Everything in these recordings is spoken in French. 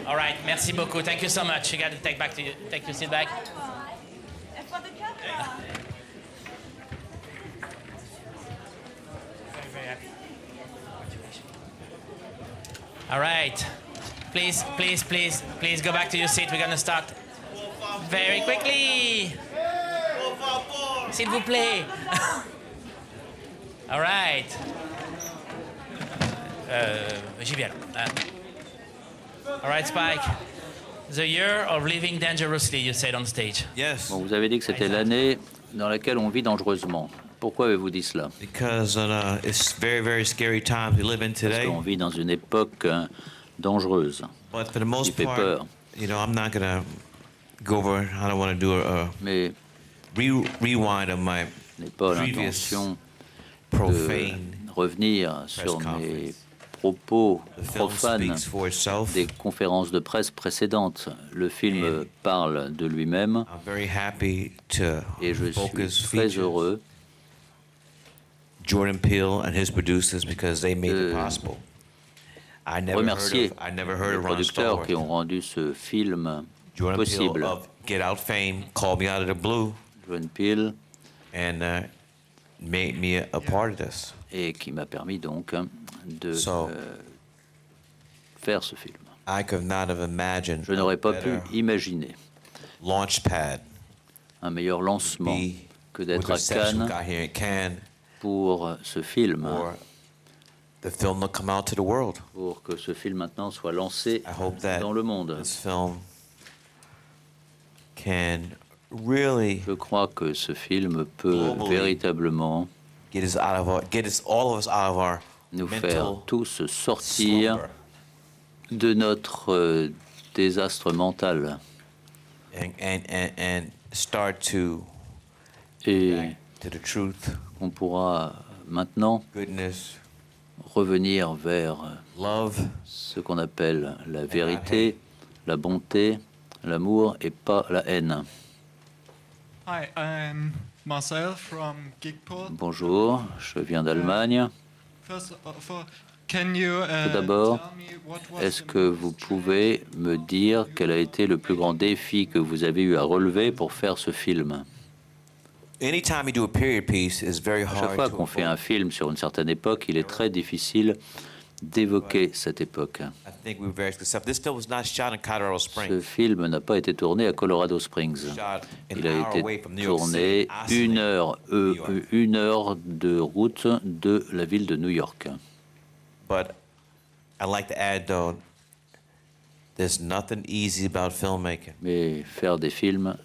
All right, merci beaucoup. Thank you so much. You got to take your seat back. And for the camera. Very, very happy. Congratulations. All right. Please go back to your seat. We're going to start very quickly. S'il vous plaît. All right. J'y viens. All right, Spike. The year of living dangerously, you said on stage. Yes. Bon, vous avez dit que c'était l'année dans laquelle on vit dangereusement. Pourquoi avez-vous dit cela? Because it's very, very scary times we live in Parce today. qu'on vit dans une époque dangereuse, But for the qui most fait part, peur. I'm not gonna go over. I don't want to do a Mais rewind of my je n'ai pas previous l'intention de profane. revenir sur mes conference. propos The film profanes speaks for itself. des conférences de presse précédentes. Le film parle de lui-même I'm very happy to et je focus suis très features heureux Jordan Peele and his producers because they made it de possible. I remercier never les heard of Ron producteurs qui ont Stallworth. rendu ce film Jordan possible. Peele of Get Out fame called me out of the blue Jordan Peele, and made me a part of this. et qui m'a permis donc de So- faire ce film. I could not have imagined Je n'aurais a pas pu better imaginer launch pad un meilleur lancement be que with d'être the à reception we Cannes got here in Cannes pour ce film, for the film to come out to the world. pour que ce film maintenant soit lancé I hope that dans le monde. this film can really Je crois que ce film peut Globally, véritablement get all of us out of our nous mental faire tous sortir slumber de notre désastre mental and start to et to the truth, on pourra maintenant goodness, revenir vers love, ce qu'on appelle la vérité, la bonté, l'amour et pas la haine. Hi, I'm Marcel from Geekport. Bonjour, je viens d'Allemagne. First of all, can you Tout d'abord, tell me what was est-ce the que vous pouvez me dire quel a été le plus grand défi que vous avez eu à relever pour faire ce film? anytime you do a period piece, it's very À chaque hard fois to qu'on fait un evoke. film sur une certaine époque, il est très difficile d'évoquer cette époque. I think we were very successful. This film was not shot in Colorado Ce Springs. film n'a pas été tourné à Colorado Springs. Shot Il an a hour été away from New York tourné City, Osceola, New York. une heure de route de la ville de New York. But I'd like to add, though, there's nothing easy about filmmaking. Mais faire des films,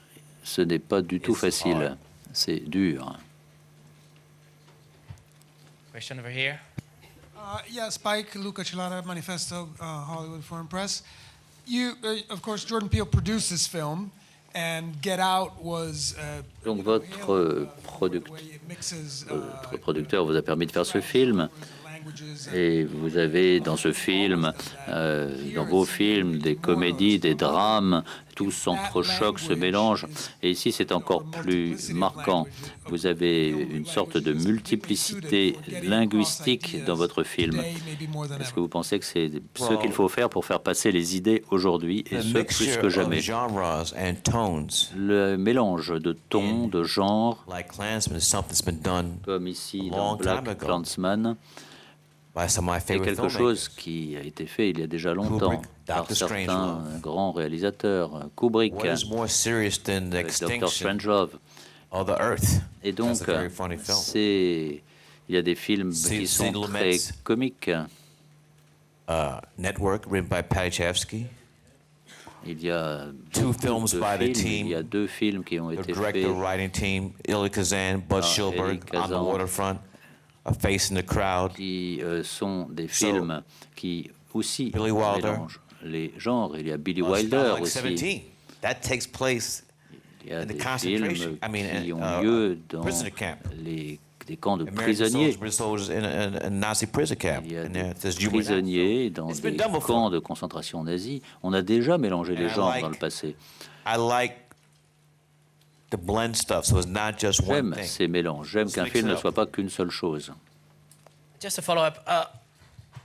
ce n'est pas du tout It's facile. hard. C'est dur. Question over here. Yeah, Spike, Luca Celada, Manifesto, Hollywood Foreign Press. You, of course, Jordan Peele produced this film, and Get Out was. Donc votre producteur vous a permis de faire ce film. Et vous avez dans ce film, dans vos films, des comédies, des drames, tout s'entrechoque, se mélange. Et ici, c'est encore plus marquant. Vous avez une sorte de multiplicité linguistique dans votre film. Est-ce que vous pensez que c'est ce qu'il faut faire pour faire passer les idées aujourd'hui, et The ce plus mixture que of jamais? genres and tones, Le mélange de tons, de genres, like Klansman, is something that's been done comme ici A dans long time Black ago. Klansman, by some of my c'est favorite quelque chose filmmakers. qui a été fait il y a déjà longtemps Kubrick, par Dr. certains Strangelove. grands réalisateurs. Kubrick, What is more serious than the avec Dr. extinction Strangelove. of the Earth? Et donc, That's a very funny film. il y a des films Sid qui sont très Lumet's comiques. Network, written by Patty Chayefsky. Il y a Two beaucoup films de by the films. team. Il y a 2 films qui ont The été director, faits. writing team, Ilya Kazan, Bud Ah, Schulberg, Elie On the Kazan. Waterfront, A Face in the Crowd. Qui sont des films qui aussi Billy Wilder. mélangent les genres. Il y a Billy Starting Wilder like aussi. 17. That takes place Il y a in the des concentration, films I mean, qui ont uh, lieu dans prisoner camp. des camps de American prisonniers. soldiers in a Nazi prison camp. Il y a And des there, there's Juvenile. prisonniers dans It's des been done before. camps de concentration nazis. On a déjà mélangé les And I genres like- dans le passé. I like to blend stuff, so it's not just one J'aime thing. ces mélanges. J'aime Let's qu'un mix film it ne up. soit pas qu'une seule chose. Just a follow-up.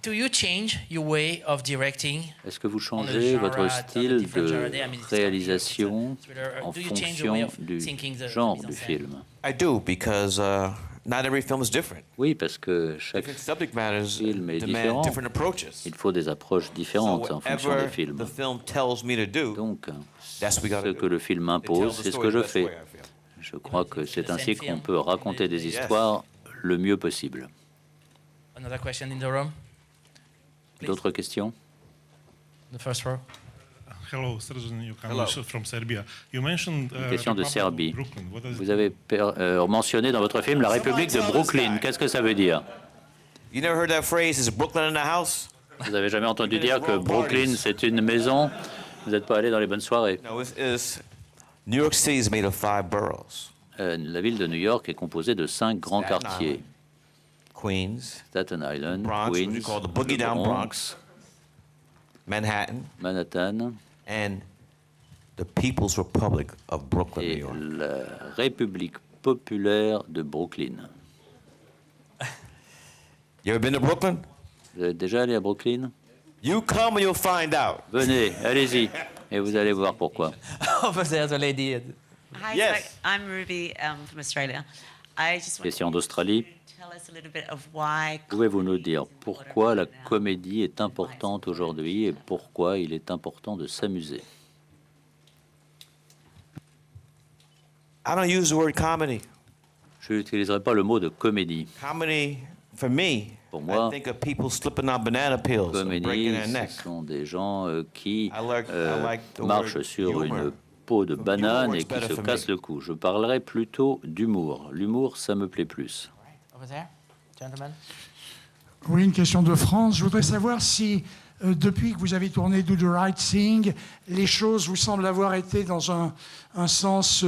Do you change your way of directing? Est-ce que vous on the changez genre, votre the style different genre? de I mean, it's réalisation thriller. en Do you change your way fonction of du thinking the genre mise en du scène? film? I do, because not every film is different. Oui, parce que chaque Different subject matters film est demand différent. different approaches. Il faut des approches So différentes en fonction whatever des films. the film tells me to do, Donc, that's what we ce gotta que do. le film It tells impose, the c'est ce story que je the best fais. way, I feel. Je crois que c'est ainsi qu'on peut raconter des histoires le mieux possible. Another question in the room? Please. D'autres questions? The first row. Hello, Srđan Jukanovic from Serbia. You mentioned Une question de Republic of Serbie. Brooklyn. What does Vous avez mentionné dans votre film la République de Brooklyn. Qu'est-ce que ça veut dire? You never heard that phrase, is Brooklyn in the house? Vous n'avez jamais entendu dire que Brooklyn, c'est une maison? Vous n'êtes pas allé dans les bonnes soirées. No, New York City is made of 5 boroughs. La ville de New York est composée de 5 grands Staten quartiers. Island, Queens, Staten Island, Bronx, what you Queens, call the boogie le down Bronx, Bronx, Manhattan, Manhattan and the People's Republic of Brooklyn, New et York. la République populaire de Brooklyn. You ever been to Brooklyn? Vous êtes déjà allé à Brooklyn? You come and you'll find out. Venez, allez-y, et vous allez voir pourquoi. Over there's a lady. Hi, Yes. so I'm Ruby from Australia. I just want Question d'Australie. to tell us a little bit of why. Pouvez-vous nous dire pourquoi la comédie est importante aujourd'hui et pourquoi il est important de s'amuser? I don't use the word comedy. Je n'utiliserai pas le mot de comédie. Comedy, for me, Pour moi, I think of people slipping on banana peels and breaking Comédie, their neck. ce sont des gens qui I like the marchent word sur humor. une peau de banane Humor et is qui better se for cassent me. le cou. Je parlerai plutôt d'humour. L'humour, ça me plaît plus. Over there, gentlemen. Oui, une question de France. Je voudrais savoir si, depuis que vous avez tourné Do the Right Thing, les choses vous semblent avoir été dans un sens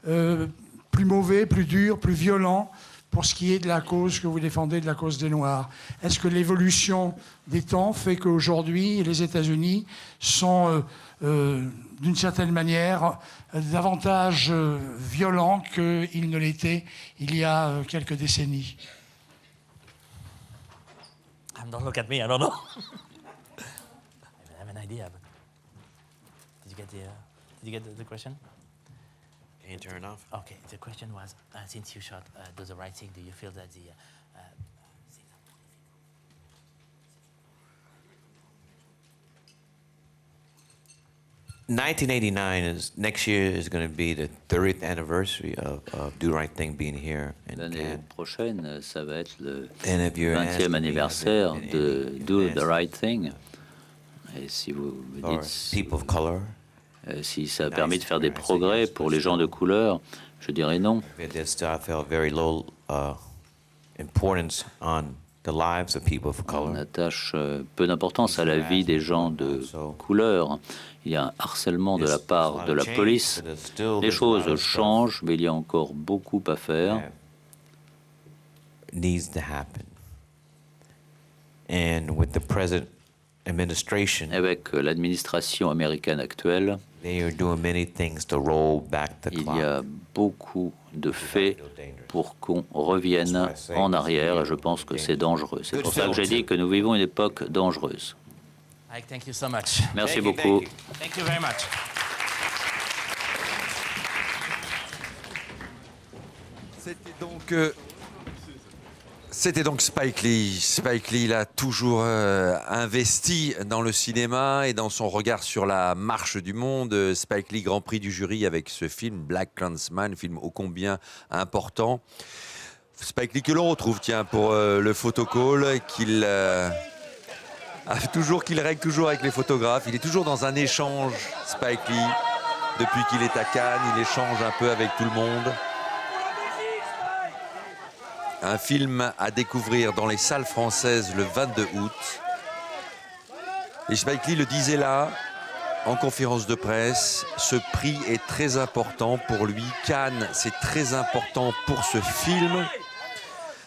plus mauvais, plus dur, plus violent pour ce qui est de la cause que vous défendez, de la cause des Noirs. Est-ce que l'évolution des temps fait qu'aujourd'hui, les États-Unis sont, d'une certaine manière, davantage violents qu'ils ne l'étaient il y a quelques décennies? Don't look at me. I don't know. I have an idea. But did you get the question? Can you turn it off? Okay. The question was, since you shot Do the Right Thing, do you feel that the 1989 is next year is going to be the 30th anniversary of Do the Right Thing being here in L'année Cannes. prochaine, ça va être le And if you're 20e anniversaire de Do the Right Thing. Et si vous me or dites people of color, si ça a permis de faire des progrès pour les gens de couleur, je dirais non. there's still I felt very low importance on the lives of people of On color. attache peu d'importance à la vie des gens de couleur. Il y a un harcèlement de la part de la police. Les choses changent, mais il y a encore beaucoup à faire. Needs to happen. And with the present administration, Avec l'administration américaine actuelle, they are doing many things to roll back the il y clock. a beaucoup de faits pour qu'on revienne en arrière, et je pense que c'est dangereux. C'est pour ça que j'ai dit que nous vivons une époque dangereuse. Ike, thank you so much. Merci Thank you, beaucoup. thank you. Thank you very much. C'était donc Spike Lee. Spike Lee, il a toujours investi dans le cinéma et dans son regard sur la marche du monde. Spike Lee, Grand Prix du jury avec ce film Black Klansman, film ô combien important. Spike Lee que l'on retrouve, tiens, pour le photocall, qu'il règle toujours avec les photographes. Il est toujours dans un échange, Spike Lee. Depuis qu'il est à Cannes, il échange un peu avec tout le monde. Un film à découvrir dans les salles françaises le 22 août. Et Spike Lee le disait là, en conférence de presse, ce prix est très important pour lui. Cannes, c'est très important pour ce film,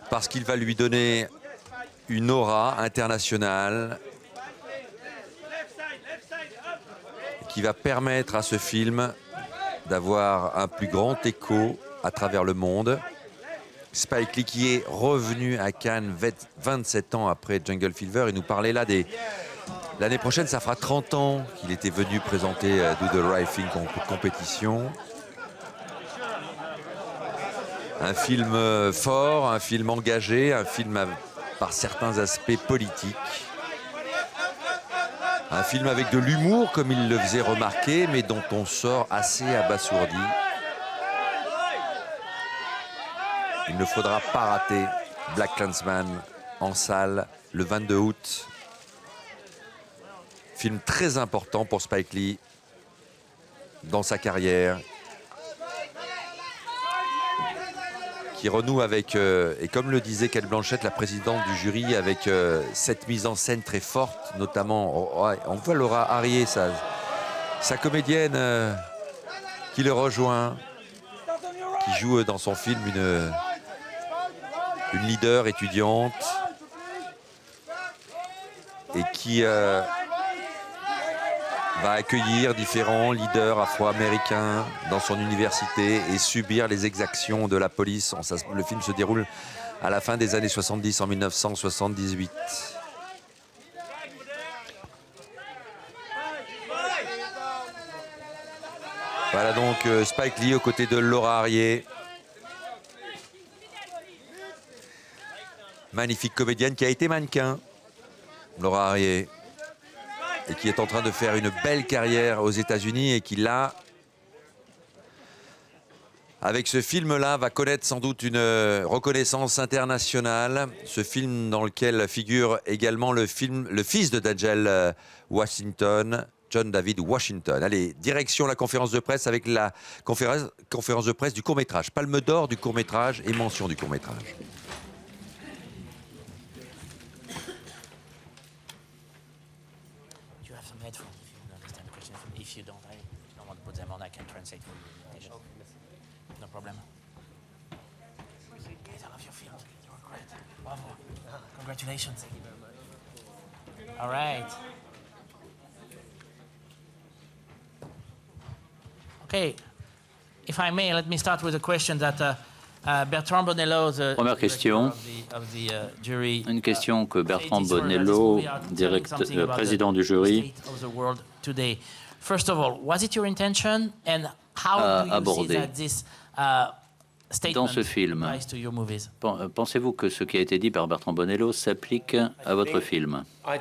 parce qu'il va lui donner une aura internationale qui va permettre à ce film d'avoir un plus grand écho à travers le monde. Spike Lee qui est revenu à Cannes 27 ans après Jungle Fever. Il nous parlait là des... L'année prochaine, ça fera 30 ans qu'il était venu présenter Do the Right Thing en compétition. Un film fort, un film engagé, un film par certains aspects politiques. Un film avec de l'humour, comme il le faisait remarquer, mais dont on sort assez abasourdi. Il ne faudra pas rater Black Klansman en salle le 22 août. Film très important pour Spike Lee dans sa carrière. Qui renoue avec, et comme le disait Cate Blanchett, la présidente du jury, avec cette mise en scène très forte, notamment, on voit Laura Harrier, sa comédienne qui le rejoint, qui joue dans son film une leader étudiante et qui va accueillir différents leaders afro-américains dans son université et subir les exactions de la police. Le film se déroule à la fin des années 70, en 1978. Voilà donc Spike Lee aux côtés de Laura Harrier. Magnifique comédienne qui a été mannequin, Laura Harrier. Et qui est en train de faire une belle carrière aux États-Unis et qui, là, avec ce film-là, va connaître sans doute une reconnaissance internationale. Ce film dans lequel figure également le fils de Denzel Washington, John David Washington. Allez, direction la conférence de presse avec la conférence de presse du court-métrage. Palme d'or du court-métrage et mention du court-métrage. If you don't want to put them on, I can translate for you. No problem. Guys, I love your film. You were great. Bravo. Congratulations. All right. Okay. If I may, let me start with a question that Bertrand Bonello, the Première question. jury, Une question que Bertrand Bonello, président du jury, First of all, was it your intention, and how do you see that this statement dans ce film, applies to your movies? pensez-vous que ce qui a été dit par Bertrand Bonello s'applique à votre film? I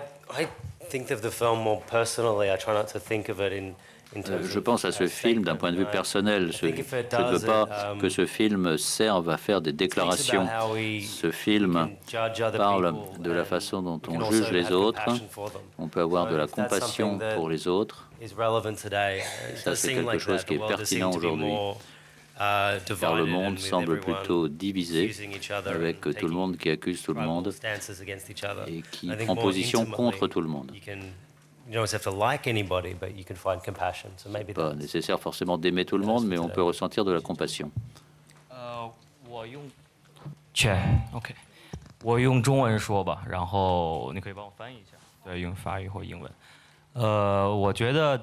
think of the film more personally. I try not to think of it in Je pense à ce film d'un point de vue personnel. Je ne veux pas que ce film serve à faire des déclarations. Ce film parle de la façon dont on juge les autres. On peut avoir de la compassion pour les autres. Ça, c'est quelque chose qui est pertinent aujourd'hui. Car le monde semble plutôt divisé, avec tout le monde qui accuse tout le monde et qui prend position contre tout le monde. Pas nécessaire forcément d'aimer tout le monde, mais on peut ressentir de la compassion. OK， 我用中文说吧，然后你可以帮我翻译一下，对，用法语或英文。我觉得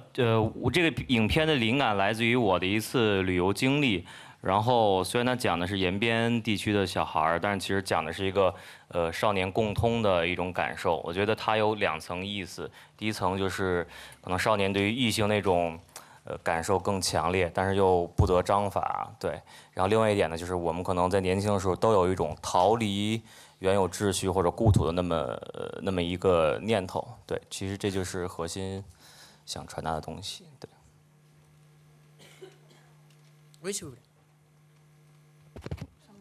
我这个影片的灵感来自于我的一次旅游经历。然后虽然它讲的是延边地区的小孩儿，但是其实讲的是一个少年共通的一种感受。我觉得它有2层意思，第一层就是可能少年对于异性那种感受更强烈，但是又不得章法，对。然后另外一点呢，就是我们可能在年轻的时候都有一种逃离原有秩序或者故土的那么一个念头，对。其实这就是核心想传达的东西，对。Oui, s'il vous plaît.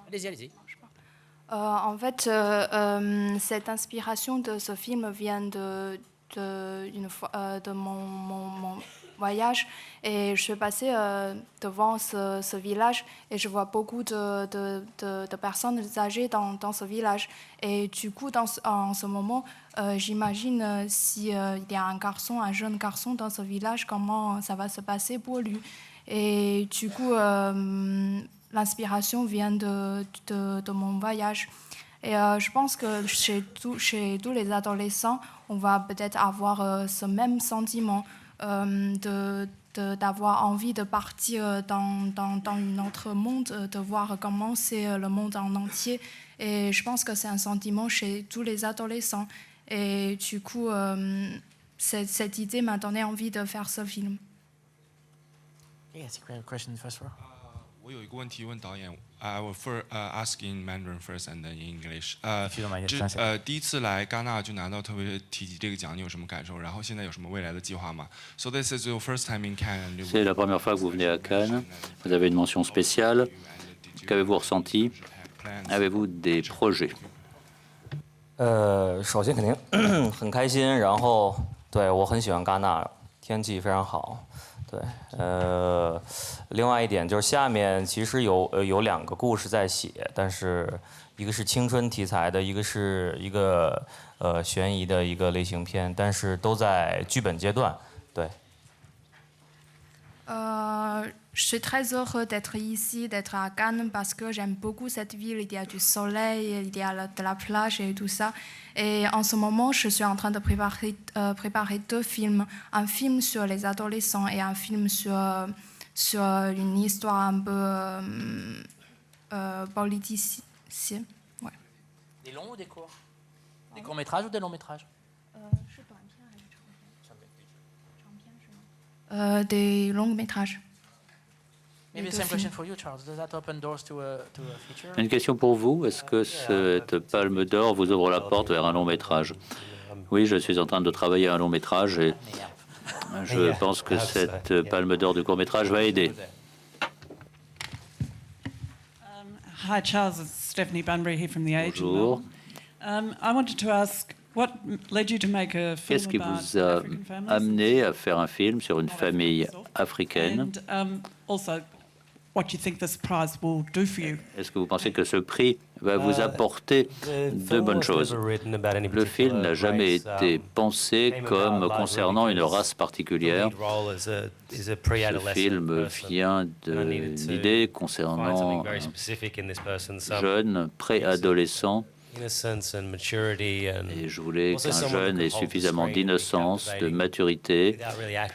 Allez-y, allez-y. En fait, cette inspiration de ce film vient de mon voyage et je suis passée devant ce village et je vois beaucoup de personnes âgées dans ce village. Et du coup, en ce moment, j'imagine s'il y a un jeune garçon dans ce village, comment ça va se passer pour lui. Et du coup, l'inspiration vient de mon voyage. Et je pense que chez tous les adolescents, on va peut-être avoir ce même sentiment d'avoir envie de partir dans un autre monde, de voir comment c'est le monde en entier. Et je pense que c'est un sentiment chez tous les adolescents. Et du coup, cette idée m'a donné envie de faire ce film. Yes, you have a question in the first row. 我有一个问题问导演，I will ask in Mandarin first and then in English. If you don't mind, translate. 第一次来戛纳就拿到特别提及这个奖，你有什么感受？然后现在有什么未来的计划吗 ？So this is your first time in Cannes. C'est la première fois que vous venez à Cannes. Vous avez une mention spéciale. Qu'avez-vous ressenti? Avez-vous des projets? 首先肯定很开心，然后对我很喜欢戛纳，天气非常好。对，另外一点就是下面其实有2个故事在写，但是一个是青春题材的，一个是一个悬疑的一个类型片，但是都在剧本阶段。对。Je suis très heureux d'être ici, d'être à Cannes, parce que j'aime beaucoup cette ville. Il y a du soleil, il y a de la plage et tout ça. Et en ce moment, je suis en train de préparer 2 films. Un film sur les adolescents et un film sur une histoire un peu politique. Ouais. Des longs ou des courts? Des courts-métrages ou des longs-métrages? Des longs-métrages. Maybe the same question for you, Charles. Does that open doors to a feature? Une question pour vous. Est-ce que cette palme d'or vous ouvre la porte vers un long métrage? Oui, je suis en train de travailler à un long métrage et je pense que cette palme d'or du court métrage va aider. Hi, Charles. It's Stephanie Bunbury here from The Age. Bonjour. I wanted to ask, what led you to make a film Qu'est-ce qui about vous a African families? amené à faire un film sur une famille africaine? And also, what you think this prize will do for you? Est-ce que vous pensez que ce prix va vous apporter de bonnes choses? Le film n'a jamais été pensé comme concernant une race particulière. Ce film vient d'une idée concernant un jeune préadolescent. Et je voulais qu'un jeune ait suffisamment d'innocence, de maturité,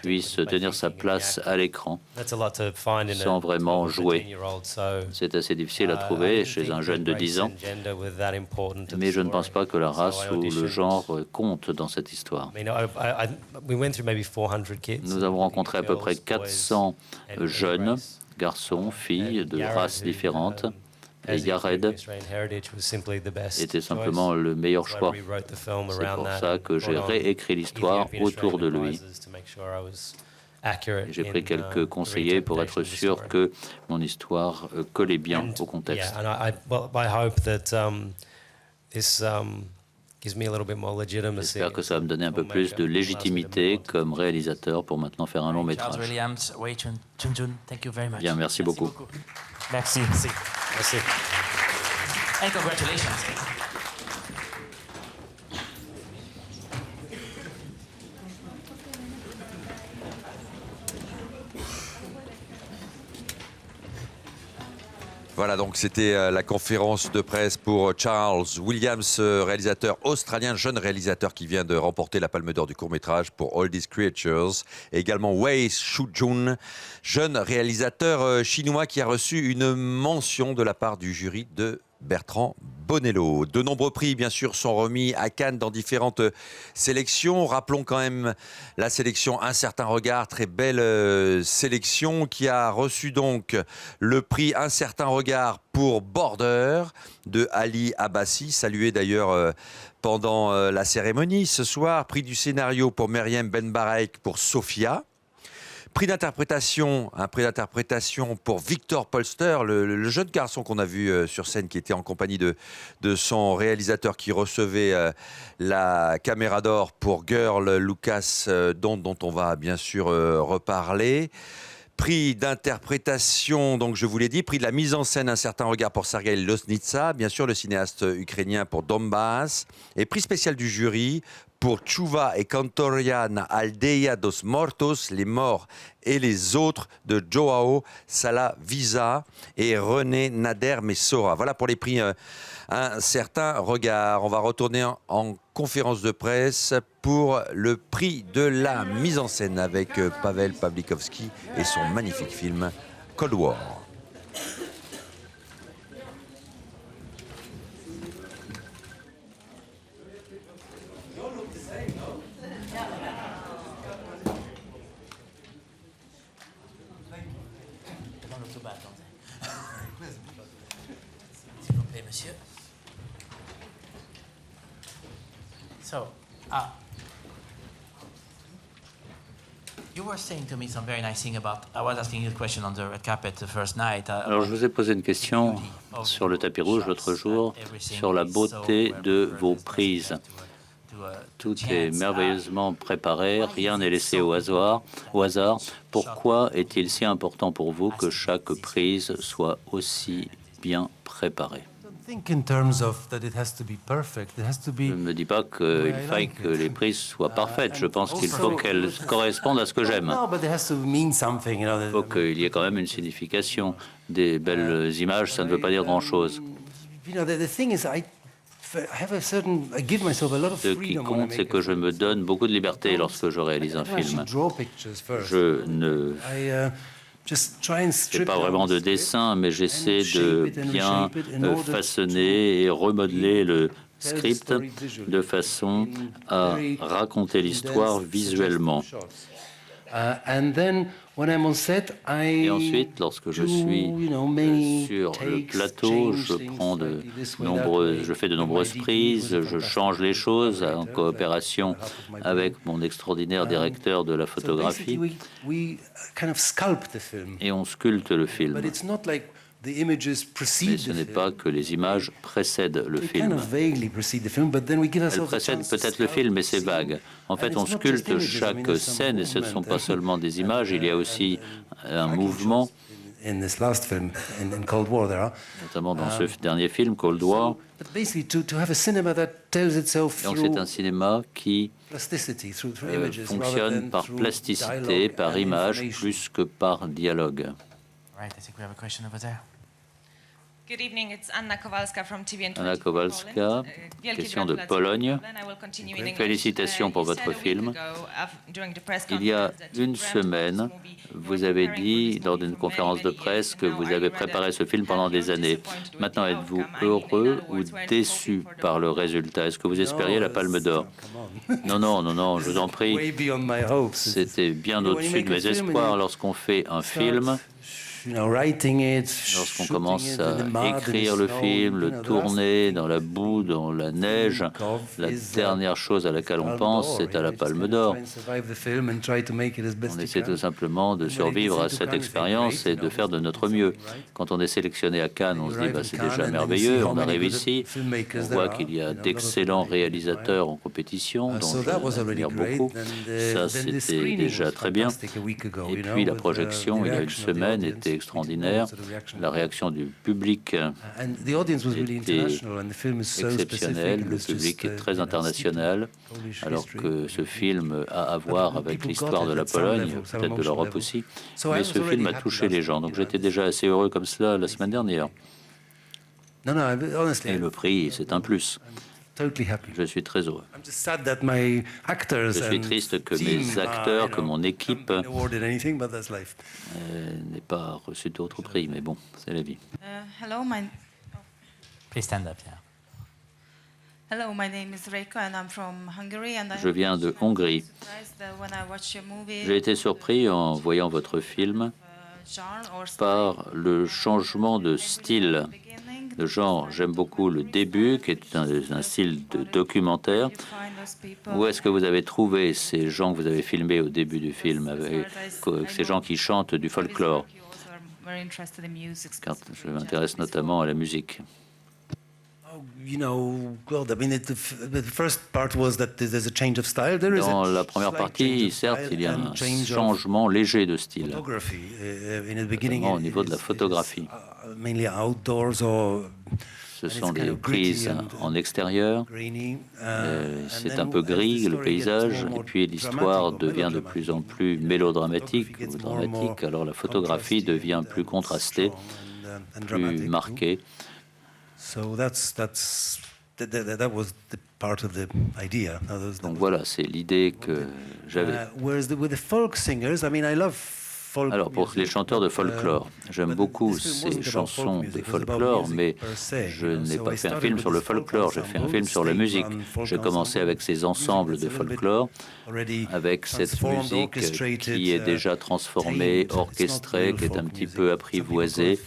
puisse tenir sa place à l'écran sans vraiment jouer. C'est assez difficile à trouver chez un jeune de 10 ans, mais je ne pense pas que la race ou le genre compte dans cette histoire. Nous avons rencontré à peu près 400 jeunes, garçons, filles de races différentes. Et Yared était simplement le meilleur choix. C'est pour ça que j'ai réécrit l'histoire autour de lui. J'ai pris quelques conseillers pour être sûr que mon histoire collait bien au contexte. J'espère que ça va me donner un peu plus de légitimité comme réalisateur pour maintenant faire un long métrage. Bien, merci beaucoup. Merci. Merci. And congratulations. Voilà, donc c'était la conférence de presse pour Charles Williams, réalisateur australien, jeune réalisateur qui vient de remporter la Palme d'Or du court-métrage pour All These Creatures. Et également Wei Shujun, jeune réalisateur chinois qui a reçu une mention de la part du jury de Bertrand Bonello. De nombreux prix, bien sûr, sont remis à Cannes dans différentes sélections. Rappelons quand même la sélection Un certain regard, très belle sélection, qui a reçu donc le prix Un certain regard pour Border de Ali Abbasi, salué d'ailleurs pendant la cérémonie ce soir. Prix du scénario pour Meriem Benbarek pour Sophia. Prix d'interprétation, un prix d'interprétation pour Victor Polster, le jeune garçon qu'on a vu sur scène qui était en compagnie de son réalisateur qui recevait la caméra d'or pour Girl, Lucas, dont on va bien sûr reparler. Prix d'interprétation, donc je vous l'ai dit, prix de la mise en scène, Un certain regard pour Sergei Loznitsa, bien sûr le cinéaste ukrainien pour Donbass, et prix spécial du jury pour Chuva et Cantoria na Aldeia dos Mortos, les morts et les autres de Joao Salavisa et René Nader Messora. Voilà pour les prix Un certain regard. On va retourner en conférence de presse pour le prix de la mise en scène avec Pavel Pawlikowski et son magnifique film Cold War. S'il vous plaît, monsieur. So, you were saying to me some very nice thing about. I was asking you a question on the red carpet the first night. Alors, je vous ai posé une question sur le tapis rouge l'autre jour, sur la beauté de vos prises. Tout est merveilleusement préparé, rien n'est laissé au hasard. Pourquoi est-il si important pour vous que chaque prise soit aussi bien préparée? Je ne me dis pas qu'il faille que les prises soient parfaites. Je pense qu'il faut qu'elles correspondent à ce que j'aime. Il faut qu'il y ait quand même une signification. Des belles images, ça ne veut pas dire grand-chose. Ce qui compte, c'est que je me donne beaucoup de liberté lorsque je réalise un film. Je ne fais pas vraiment de dessin, mais j'essaie de bien façonner et remodeler le script de façon à raconter l'histoire visuellement. Et ensuite, lorsque je suis sur le plateau, je fais de nombreuses prises, je change les choses en coopération avec mon extraordinaire directeur de la photographie, et on sculpte le film. Mais ce n'est pas que les images précèdent le film. Elles précèdent peut-être le film, mais c'est vague. En fait, on sculpte chaque scène, et ce ne sont pas seulement des images, il y a aussi un mouvement, notamment dans ce dernier film, Cold War. Donc c'est un cinéma qui fonctionne par plasticité, par image, plus que par dialogue. Right, I think we have a question over there. Good evening, it's Anna Kowalska from TVN24 Anna Kowalska, question de Pologne. Félicitations pour votre film. Il y a une semaine, vous avez dit lors d'une conférence de presse que vous avez préparé ce film pendant des années. Maintenant, êtes-vous heureux ou déçu par le résultat? Est-ce que vous espériez la Palme d'Or? Non, je vous en prie. C'était bien au-dessus de mes espoirs lorsqu'on fait un film. Lorsqu'on commence à écrire le film, le tourner dans la boue, dans la neige, la dernière chose à laquelle on pense, c'est à la Palme d'Or. On essaie tout simplement de survivre à cette expérience et de faire de notre mieux. Quand on est sélectionné à Cannes, on se dit c'est déjà merveilleux, on arrive ici, on voit qu'il y a d'excellents réalisateurs en compétition, dont j'admire beaucoup. Ça, c'était déjà très bien. Et puis la projection, il y a une semaine, était extraordinaire. La réaction du public était exceptionnelle. Le public est très international, alors que ce film a à voir avec l'histoire de la Pologne, peut-être de l'Europe aussi. Mais ce film a touché les gens. Donc j'étais déjà assez heureux comme cela la semaine dernière. Et le prix, c'est un plus. Je suis très heureux. Je suis triste que mes acteurs, que mon équipe n'aient pas reçu d'autres prix, mais bon, c'est la vie. Please stand up, yeah. Hello, my name is Reiko and I'm from Hungary. Je viens de Hongrie. J'ai été surpris en voyant votre film par le changement de style. Le genre, j'aime beaucoup le début, qui est un style de documentaire. Où est-ce que vous avez trouvé ces gens que vous avez filmés au début du film, avec ces gens qui chantent du folklore? Car je m'intéresse notamment à la musique. Dans la première partie, certes, il y a un changement léger de style, notamment au niveau de la photographie. Ce sont des prises en extérieur. C'est un peu gris, le paysage, et puis l'histoire devient de plus en plus mélodramatique ou dramatique, alors la photographie devient plus contrastée, plus marquée. Donc voilà, c'est l'idée que j'avais. Alors pour les chanteurs de folklore, j'aime beaucoup ces chansons de folklore, mais je n'ai pas fait un film sur le folklore, j'ai fait un film sur la musique. J'ai commencé avec ces ensembles de folklore, avec cette musique qui est déjà transformée, orchestrée, qui est un petit peu apprivoisée.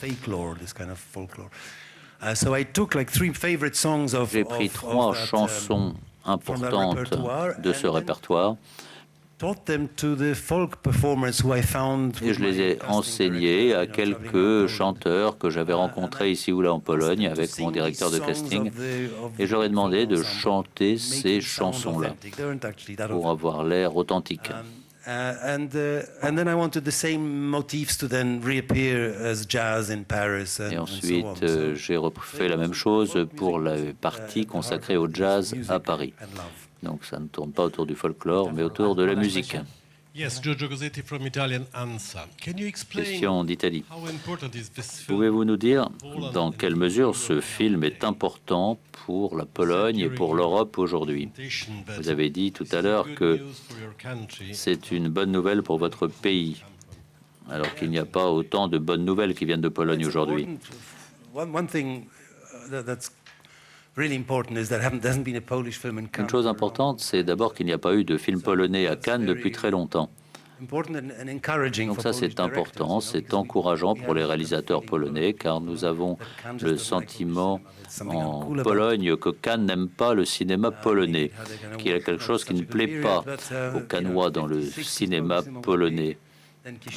J'ai pris 3 chansons importantes de ce répertoire et je les ai enseignées à quelques chanteurs que j'avais rencontrés ici ou là en Pologne avec mon directeur de casting, et j'aurais demandé de chanter ces chansons-là pour avoir l'air authentique. Et ensuite, j'ai refait la même chose pour la partie consacrée au jazz à Paris. Donc ça ne tourne pas autour du folklore, mais autour de la musique. Yes, Giorgio Gozzetti from Italian Ansa. Can you explain Question d'Italie. how important is this film? Pouvez-vous nous dire dans quelle mesure ce film est important pour la Pologne et pour l'Europe aujourd'hui? Vous avez dit tout à l'heure que c'est une bonne nouvelle pour votre pays, alors qu'il n'y a pas autant de bonnes nouvelles qui viennent de Pologne aujourd'hui. Une chose importante, c'est d'abord qu'il n'y a pas eu de film polonais à Cannes depuis très longtemps. Donc ça, c'est important, c'est encourageant pour les réalisateurs polonais, car nous avons le sentiment en Pologne que Cannes n'aime pas le cinéma polonais, qu'il y a quelque chose qui ne plaît pas aux Cannois dans le cinéma polonais.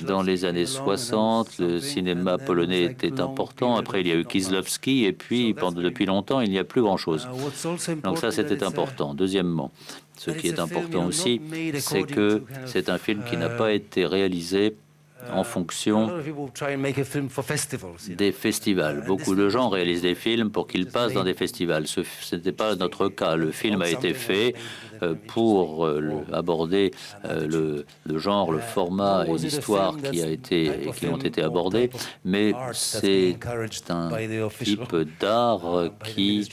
Dans les années 60, le cinéma polonais était important. Après, il y a eu Kieślowski, et puis, depuis longtemps, il n'y a plus grand-chose. Donc ça, c'était important. Deuxièmement, ce qui est important aussi, c'est que c'est un film qui n'a pas été réalisé en fonction des festivals. Beaucoup de gens réalisent des films pour qu'ils passent dans des festivals. Ce n'était pas notre cas. Le film a été fait pour aborder le genre, le format et l'histoire qui ont été abordés, mais c'est un type d'art qui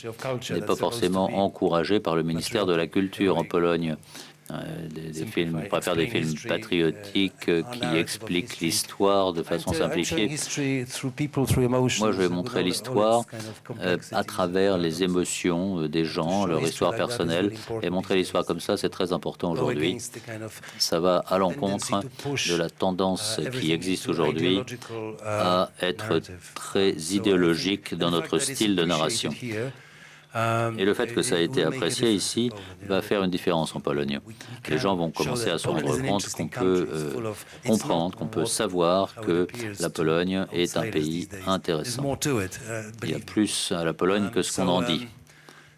n'est pas forcément encouragé par le ministère de la Culture en Pologne. Des films, on préfère des films patriotiques qui expliquent l'histoire de façon simplifiée. Moi, je vais montrer l'histoire à travers les émotions des gens, leur histoire personnelle. Et montrer l'histoire comme ça, c'est très important aujourd'hui. Ça va à l'encontre de la tendance qui existe aujourd'hui à être très idéologique dans notre style de narration. Et le fait que ça a été apprécié ici va faire une différence en Pologne. Les gens vont commencer à se rendre compte qu'on peut comprendre, qu'on peut savoir que la Pologne est un pays intéressant. Il y a plus à la Pologne que ce qu'on en dit.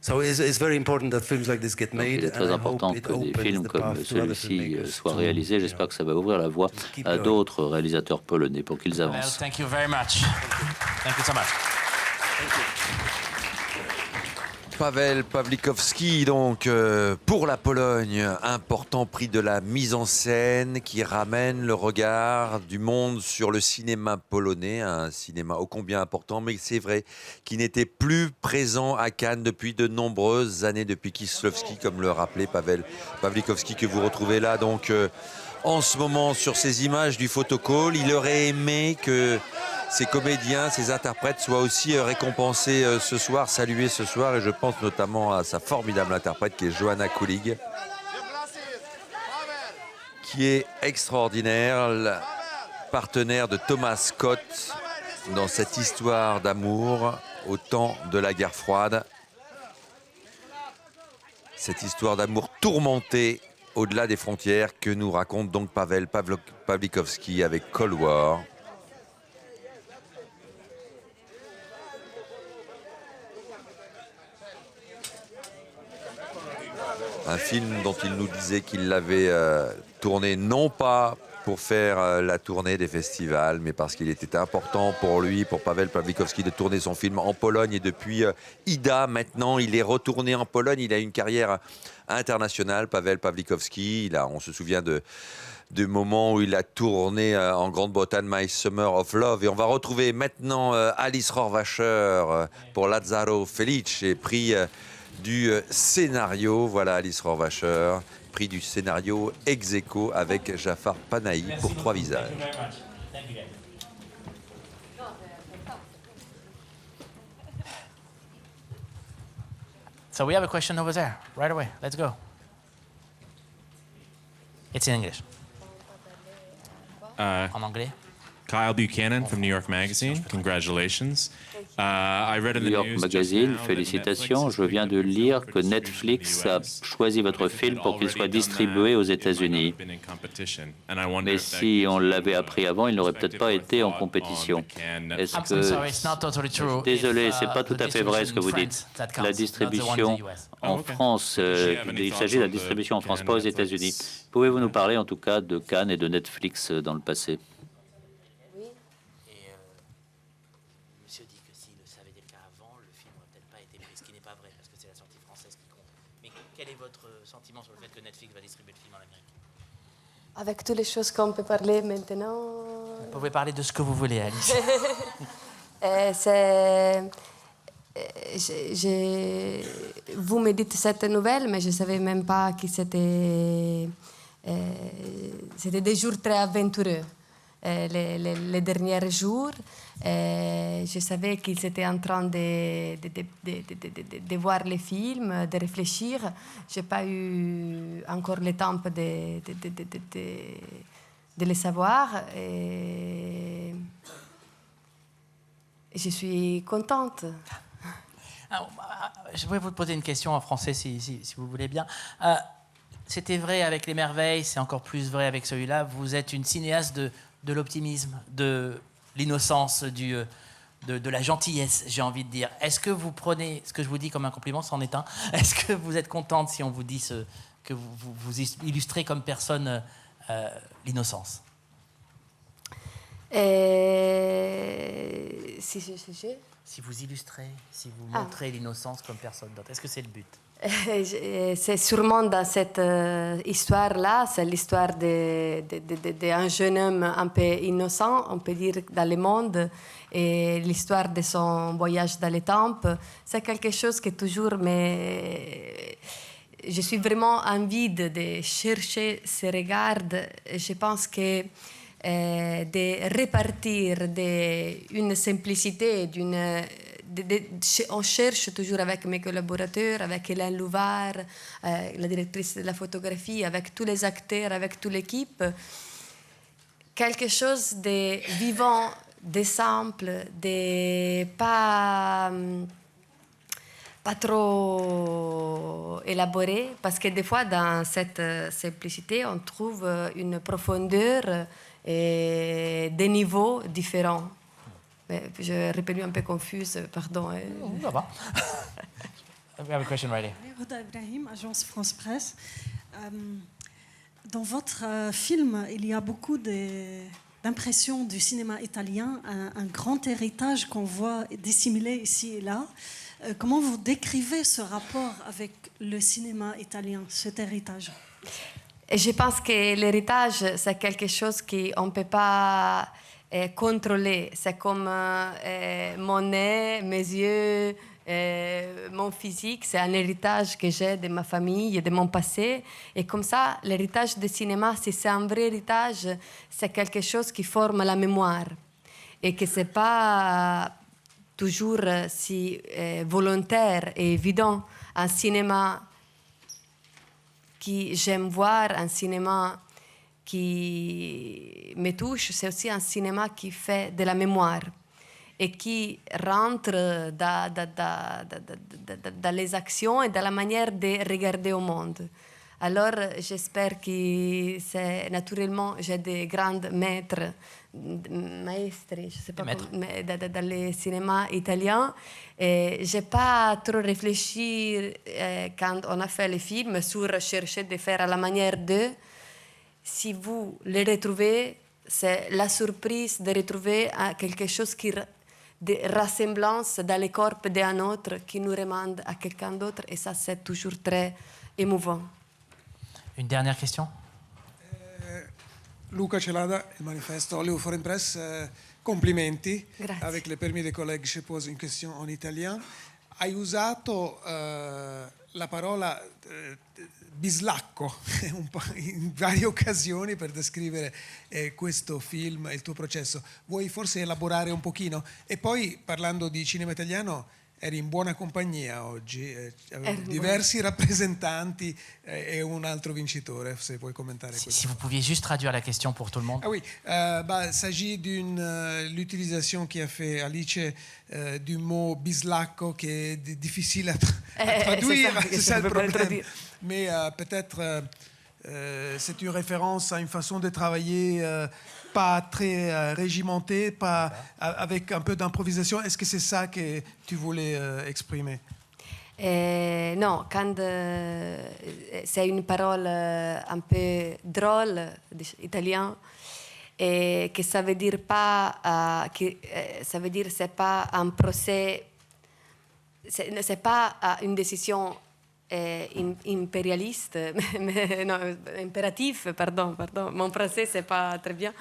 Donc, il est très important que des films comme celui-ci soient réalisés. J'espère que ça va ouvrir la voie à d'autres réalisateurs polonais pour qu'ils avancent. Thank you very much. Thank you so much. Paweł Pawlikowski, donc, pour la Pologne, important prix de la mise en scène qui ramène le regard du monde sur le cinéma polonais, un cinéma ô combien important, mais c'est vrai, qui n'était plus présent à Cannes depuis de nombreuses années, depuis Kieślowski, comme le rappelait Paweł Pawlikowski, que vous retrouvez là, donc, en ce moment, sur ces images du photocall. Il aurait aimé que ces comédiens, ces interprètes soient aussi récompensés ce soir, salués ce soir, et je pense notamment à sa formidable interprète qui est Joanna Kulig, qui est extraordinaire, la partenaire de Thomas Scott dans cette histoire d'amour au temps de la guerre froide. Cette histoire d'amour tourmentée au-delà des frontières que nous raconte donc Paweł Pawlikowski avec Cold War. Un film dont il nous disait qu'il l'avait tourné non pas pour faire la tournée des festivals, mais parce qu'il était important pour lui, pour Paweł Pawlikowski, de tourner son film en Pologne. Et depuis Ida, maintenant, il est retourné en Pologne. Il a une carrière internationale, Paweł Pawlikowski. On se souvient du moment où il a tourné en Grande-Bretagne, My Summer of Love. Et on va retrouver maintenant Alice Rohrwacher pour Lazzaro Felice, prix du scénario. Voilà Alice Rohrwacher, prix du scénario ex aequo avec Jafar Panahi pour Trois visages. So we have a question over there, right away. Let's go. It's in English. En anglais. Kyle Buchanan from New York Magazine. Congratulations. I read in the New York news Magazine, just now that félicitations. Je viens de lire que Netflix a choisi votre film pour qu'il soit distribué aux États-Unis. Mais si on l'avait appris avant, il n'aurait peut-être pas été en compétition. Est-ce que... Désolé, c'est pas tout à fait vrai ce que vous dites. La distribution en France, il s'agit de la distribution en France, pas aux États-Unis. Pouvez-vous nous parler en tout cas de Cannes et de Netflix dans le passé? Quel est votre sentiment sur le fait que Netflix va distribuer le film en Amérique? Avec toutes les choses qu'on peut parler maintenant. Vous pouvez parler de ce que vous voulez, Alice. Vous me dites cette nouvelle, mais je ne savais même pas que c'était des jours très aventureux. Les derniers jours, je savais qu'ils étaient en train de voir les films, de réfléchir. Je n'ai pas eu encore le temps de les savoir. Et je suis contente. Je voudrais vous poser une question en français, si vous voulez bien. C'était vrai avec Les Merveilles, c'est encore plus vrai avec celui-là. Vous êtes une cinéaste de l'optimisme, de l'innocence, de la gentillesse, j'ai envie de dire. Est-ce que vous prenez ce que je vous dis comme un compliment, c'en est un? Est-ce que vous êtes contente si on vous dit que vous illustrez comme personne l'innocence? Si vous illustrez, si vous montrez l'innocence comme personne d'autre, est-ce que c'est le but? C'est sûrement dans cette histoire-là, c'est l'histoire d'un jeune homme un peu innocent, on peut dire, dans le monde, et l'histoire de son voyage dans les temps. C'est quelque chose qui toujours je suis vraiment envie de chercher ce regard. Je pense que de repartir d'une simplicité, on cherche toujours avec mes collaborateurs, avec Hélène Louvard, la directrice de la photographie, avec tous les acteurs, avec toute l'équipe, quelque chose de vivant, de simple, de pas trop élaboré, parce que des fois dans cette simplicité on trouve une profondeur et des niveaux différents. Je répète un peu confuse, pardon. Ça va. We have a question right here. Huda Ibrahim, agence France Presse. Dans votre film, il y a beaucoup d'impressions du cinéma italien, un grand héritage qu'on voit dissimulé ici et là. Comment vous décrivez ce rapport avec le cinéma italien, cet héritage? Je pense que l'héritage, c'est quelque chose qu'on ne peut pas contrôler. C'est comme mon nez, mes yeux, mon physique. C'est un héritage que j'ai de ma famille et de mon passé. Et comme ça, l'héritage du cinéma, si c'est un vrai héritage, c'est quelque chose qui forme la mémoire. Et que ce n'est pas toujours si volontaire et évident. Un cinéma que j'aime voir, un cinéma qui me touche, c'est aussi un cinéma qui fait de la mémoire et qui rentre dans les actions et dans la manière de regarder au monde. Alors, j'espère que naturellement, j'ai des grands maîtres, maestri, je sais pas mais dans le cinéma italien. Et j'ai pas trop réfléchi quand on a fait le film sur chercher de faire à la manière d'eux. Si vous les retrouvez, c'est la surprise de retrouver quelque chose de ressemblance dans le corps d'un autre qui nous remande à quelqu'un d'autre. Et ça, c'est toujours très émouvant. Une dernière question. Luca Celada, il manifesto Hollywood Foreign Press, complimenti. Grazie. Avec le permis des collègues, je pose une question en italien. Hai usato la parola bislacco in varie occasioni per descrivere questo film e il tuo processo. Vuoi forse elaborare un pochino? E poi, parlando di cinema italiano, eri in buona compagnia oggi, diversi rappresentanti e un altro vincitore, se puoi commentare questo. Si vous pouviez juste traduire la question pour tout le monde. Ah oui, il s'agit l'utilisation qui a fait Alice du mot bislacco qui est difficile à traduire, c'est ça le problème. Mais peut-être c'est une référence à une façon de travailler pas très régimentée, pas avec un peu d'improvisation. Est-ce que c'est ça que tu voulais exprimer? Non, quand c'est une parole un peu drôle, italien, et que ça veut dire pas, ça veut dire c'est pas un procès, c'est pas une décision impérialiste, mais non, impératif, pardon, mon procès c'est pas très bien,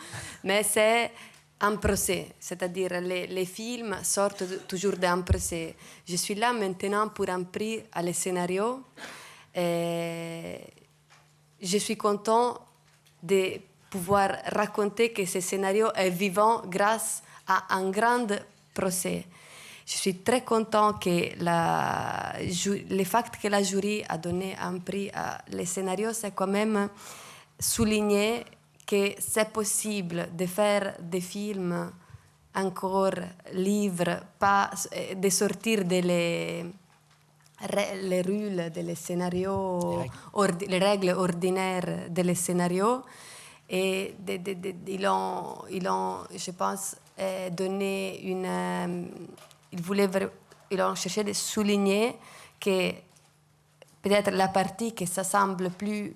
mais c'est un procès, c'est-à-dire les films sortent toujours d'un procès. Je suis là maintenant pour un prix à le scénario. Je suis content de pouvoir raconter que ce scénario est vivant grâce à un grand procès. Je suis très content que le fait que la jury a donné un prix à le scénario, c'est quand même souligner que c'est possible de faire des films encore libres, pas de sortir les règles des scénarios, les règles ordinaires des scénarios. Et ils ont, je pense, donné une... Ils ont cherché de souligner que peut-être la partie qui ça semble plus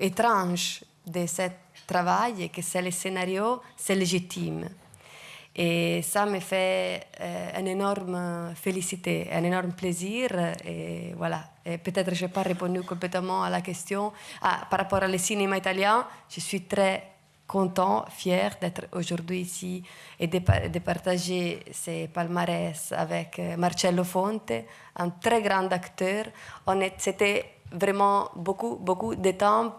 étrange de ce travail, que c'est le scénario, c'est légitime. Et ça me fait une énorme félicité, un énorme plaisir. Et voilà. Et peut-être que je n'ai pas répondu complètement à la question. Par rapport au cinéma italien, je suis très content, fier d'être aujourd'hui ici et de partager ces palmarès avec Marcello Fonte, un très grand acteur. C'était vraiment beaucoup de temps,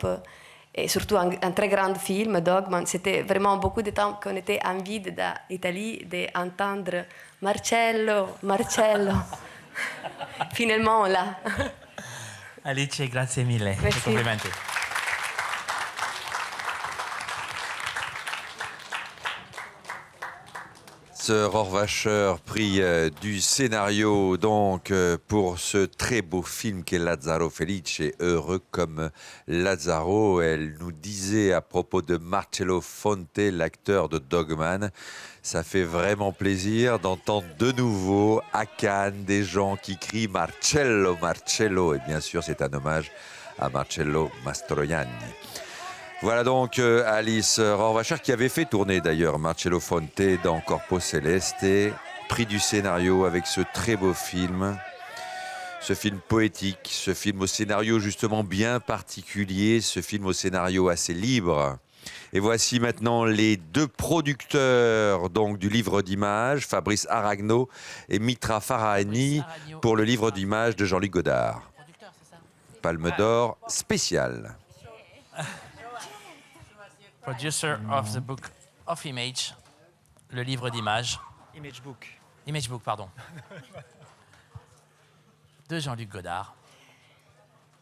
et surtout un très grand film, Dogman. C'était vraiment beaucoup de temps qu'on était en vide d'Italie d'entendre Marcello. Finalement, là. Alice, grazie mille. Merci. Complimenti. Rohrwacher, prix du scénario donc pour ce très beau film qu'est Lazzaro Felice, heureux comme Lazzaro. Elle nous disait à propos de Marcello Fonte, l'acteur de Dogman, ça fait vraiment plaisir d'entendre de nouveau à Cannes des gens qui crient Marcello, Marcello, et bien sûr c'est un hommage à Marcello Mastroianni. Voilà donc Alice Rohrwacher qui avait fait tourner d'ailleurs Marcello Fonte dans Corpo Celeste, prix du scénario avec ce très beau film, ce film poétique, ce film au scénario justement bien particulier, ce film au scénario assez libre. Et voici maintenant les deux producteurs donc, du livre d'images, Fabrice Aragno et Mitra Farahani, pour le livre d'images de Jean-Luc Godard. Palme d'or spéciale. Producer of the book of Image, le livre d'images. Image book. Image book, pardon. De Jean-Luc Godard.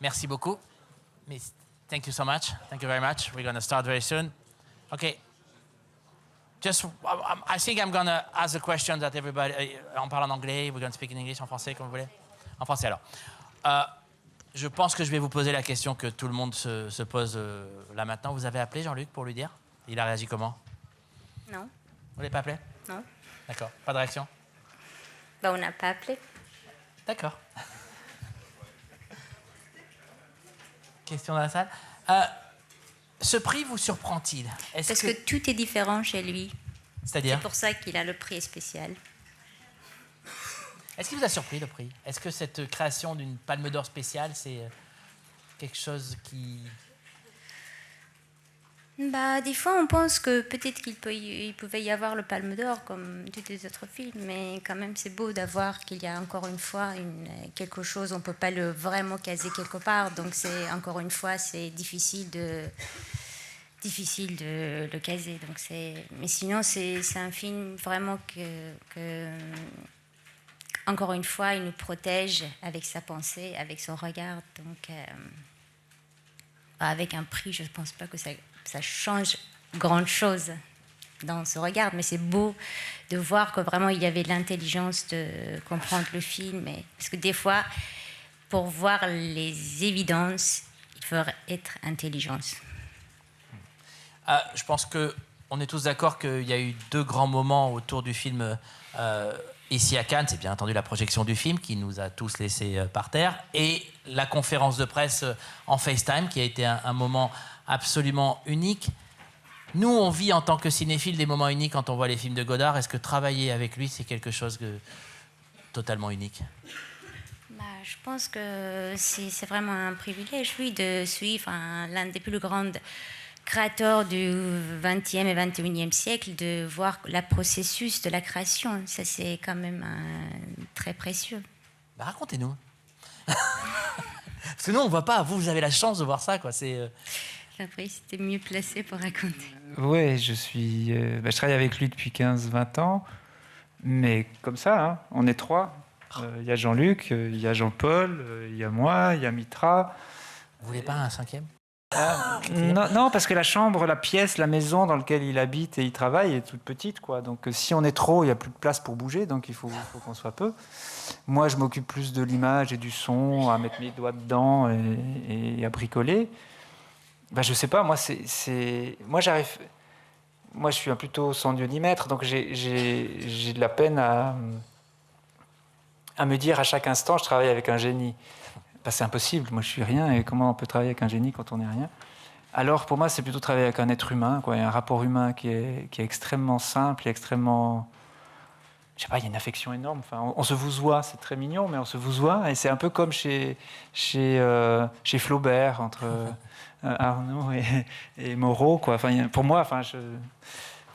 Merci beaucoup. Thank you so much. Thank you very much. We're going to start very soon. Okay. I think I'm going to ask a question that everybody... On parle en anglais, we're going to speak in English, en français, comme vous voulez. En français, alors. Je pense que je vais vous poser la question que tout le monde se pose là maintenant. Vous avez appelé Jean-Luc pour lui dire? Il a réagi comment? Non. Vous ne l'avez pas appelé? Non. D'accord. Pas de réaction? Bah, on n'a pas appelé. D'accord. Question dans la salle. Ce prix vous surprend-il? Parce que tout est différent chez lui. C'est-à-dire? C'est pour ça qu'il a le prix spécial. Est-ce qu'il vous a surpris, le prix? Est-ce que cette création d'une palme d'or spéciale, c'est quelque chose qui... Bah, des fois, on pense que peut-être il pouvait y avoir le palme d'or comme tous les autres films, mais quand même, c'est beau d'avoir qu'il y a encore une fois quelque chose, on ne peut pas le vraiment caser quelque part, donc c'est encore une fois, c'est difficile de le caser. Donc mais sinon, c'est un film vraiment que encore une fois, il nous protège avec sa pensée, avec son regard. Donc, avec un prix, je ne pense pas que ça change grand chose dans ce regard, mais c'est beau de voir que vraiment il y avait l'intelligence de comprendre le film. Parce que des fois, pour voir les évidences, il faut être intelligence. Je pense qu'on est tous d'accord qu'il y a eu 2 grands moments autour du film ici à Cannes. C'est bien entendu la projection du film qui nous a tous laissés par terre et la conférence de presse en FaceTime qui a été un moment absolument unique. Nous, on vit en tant que cinéphiles des moments uniques quand on voit les films de Godard. Est-ce que travailler avec lui, c'est quelque chose de totalement unique? Je pense que c'est vraiment un privilège, oui, de suivre l'un des plus grands créateurs du XXe et XXIe siècle, de voir le processus de la création. Ça, c'est quand même très précieux. Bah, racontez-nous. Parce que nous, on ne voit pas. Vous avez la chance de voir ça, quoi. Après, c'était mieux placé pour raconter. Oui, je travaille avec lui depuis 15-20 ans, mais comme ça, hein, on est 3. Il y a Jean-Luc, il y a Jean-Paul, il y a moi, il y a Mitra. Vous voulez pas un 5e? Non, parce que la chambre, la pièce, la maison dans laquelle il habite et il travaille est toute petite, quoi. Donc si on est trop, il n'y a plus de place pour bouger, donc il faut qu'on soit peu. Moi, je m'occupe plus de l'image et du son, à mettre mes doigts dedans et à bricoler. Ben, je sais pas, moi, moi, j'arrive... Moi, je suis plutôt sans Dieu ni maître, donc j'ai de la peine à me dire à chaque instant, je travaille avec un génie. Ben, c'est impossible, moi je suis rien, et comment on peut travailler avec un génie quand on n'est rien? Alors pour moi c'est plutôt travailler avec un être humain, quoi. Il y a un rapport humain qui est extrêmement simple et extrêmement... Je sais pas, il y a une affection énorme. Enfin, on se vouvoie, c'est très mignon, mais on se vouvoie, et c'est un peu comme chez Flaubert, entre Arnaud et Moreau, quoi. Enfin, pour moi,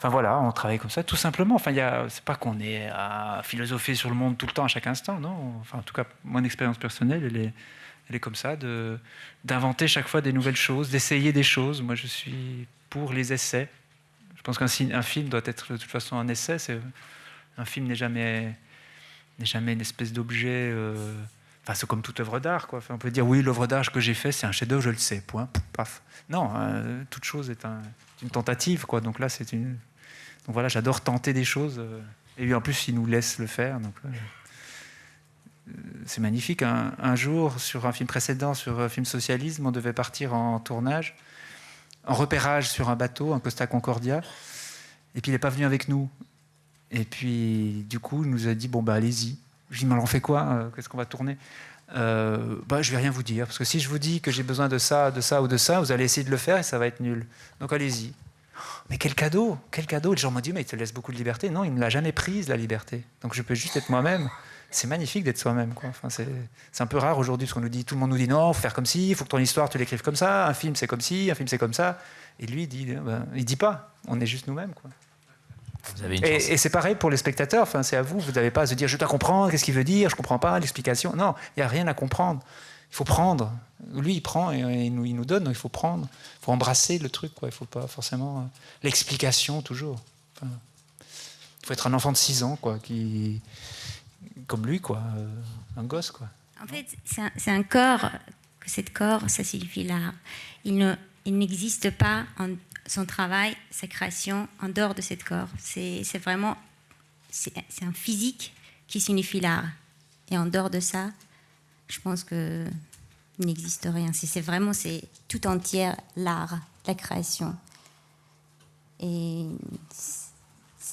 Enfin voilà, on travaille comme ça, tout simplement. Enfin, c'est pas qu'on est à philosopher sur le monde tout le temps, à chaque instant, non. Enfin, en tout cas, mon expérience personnelle, elle est comme ça, d'inventer chaque fois des nouvelles choses, d'essayer des choses. Moi, je suis pour les essais. Je pense qu'un film doit être de toute façon un essai. Un film n'est jamais une espèce d'objet. Enfin, c'est comme toute œuvre d'art, quoi. Enfin, on peut dire oui, l'œuvre d'art que j'ai faite, c'est un chef-d'œuvre, je le sais. Point. Paf. Non, toute chose est une tentative, quoi. Donc là, donc voilà, j'adore tenter des choses. Et lui, en plus, il nous laisse le faire. Donc, c'est magnifique. Un jour, sur un film précédent, sur Film Socialisme, on devait partir en tournage, en repérage sur un bateau, un Costa Concordia. Et puis, il n'est pas venu avec nous. Et puis, du coup, il nous a dit, bon, bah, allez-y. Je lui ai dit, mais on fait quoi? Qu'est-ce qu'on va tourner? Bah, je vais rien vous dire. Parce que si je vous dis que j'ai besoin de ça ou de ça, vous allez essayer de le faire et ça va être nul. Donc, allez-y. Mais quel cadeau! Quel cadeau! Les gens m'ont dit, mais il te laisse beaucoup de liberté. Non, il ne me l'a jamais prise, la liberté. Donc je peux juste être moi-même. C'est magnifique d'être soi-même, quoi. Enfin, c'est un peu rare aujourd'hui, parce que tout le monde nous dit, non, il faut faire comme ci, il faut que ton histoire, tu l'écrives comme ça, un film, c'est comme ci, un film, c'est comme ça. Et lui, il dit pas, on est juste nous-mêmes, quoi. Vous avez une chance. Et c'est pareil pour les spectateurs, enfin, c'est à vous, vous n'avez pas à se dire, je dois comprendre, qu'est-ce qu'il veut dire, je comprends pas, l'explication. Non, il n'y a rien à comprendre. Il faut prendre. Lui, il prend et il nous donne, donc il faut prendre. Il faut embrasser le truc, quoi. Il ne faut pas forcément l'explication, toujours. Enfin, il faut être un enfant de 6 ans, quoi, comme lui, quoi, un gosse, quoi. En fait, c'est un corps, que cet corps, ça signifie l'art. Il n'existe pas son travail, sa création, en dehors de cet corps. C'est vraiment... C'est un physique qui signifie l'art. Et en dehors de ça, je pense que il n'existe rien. C'est vraiment, c'est tout entière l'art, la création. Et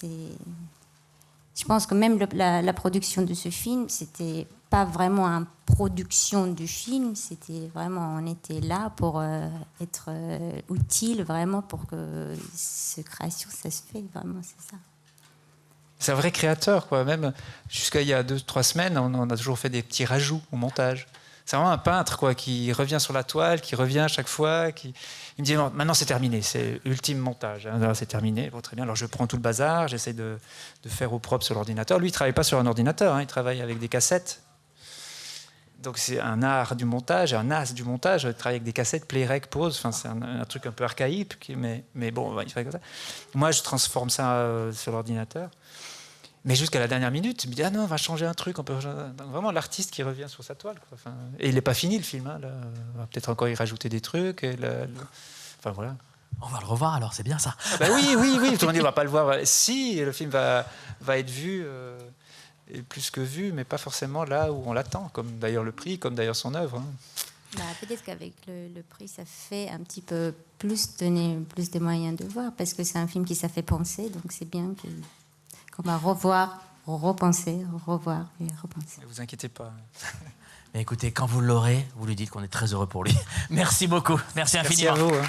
je pense que même la production de ce film, c'était pas vraiment une production du film, c'était vraiment, on était là pour être utile vraiment pour que cette création, ça se fait, vraiment, c'est ça. C'est un vrai créateur, quoi. Même jusqu'à il y a 2-3 semaines, on a toujours fait des petits rajouts au montage. C'est vraiment un peintre, quoi, qui revient sur la toile, qui revient à chaque fois. Il me dit, non, maintenant c'est terminé, c'est ultime montage. Hein, c'est terminé, bon, très bien. Alors je prends tout le bazar, j'essaie de faire au propre sur l'ordinateur. Lui, il ne travaille pas sur un ordinateur, hein, il travaille avec des cassettes. Donc c'est un art du montage, un as du montage. Il travaille avec des cassettes, play, rec, pause. Enfin, c'est un truc un peu archaïque, mais bon, il fait comme ça. Moi, je transforme ça sur l'ordinateur. Mais jusqu'à la dernière minute, il me dit, ah non, on va changer un truc. Donc, vraiment l'artiste qui revient sur sa toile, quoi. Enfin, et il n'est pas fini le film. Hein, là. On va peut-être encore y rajouter des trucs. Enfin voilà. On va le revoir alors, c'est bien ça. Ah bah oui. Tout le monde dit, on va pas le voir. Si, le film va être vu, et plus que vu, mais pas forcément là où on l'attend. Comme d'ailleurs le prix, comme d'ailleurs son œuvre. Hein. Peut-être qu'avec le prix, ça fait un petit peu donner plus de moyens de voir, parce que c'est un film qui ça fait penser, donc c'est bien qu'on va revoir, repenser, revoir et repenser. Ne vous inquiétez pas. Mais écoutez, quand vous l'aurez, vous lui dites qu'on est très heureux pour lui. Merci beaucoup. Merci infiniment. Merci à vous. Hein.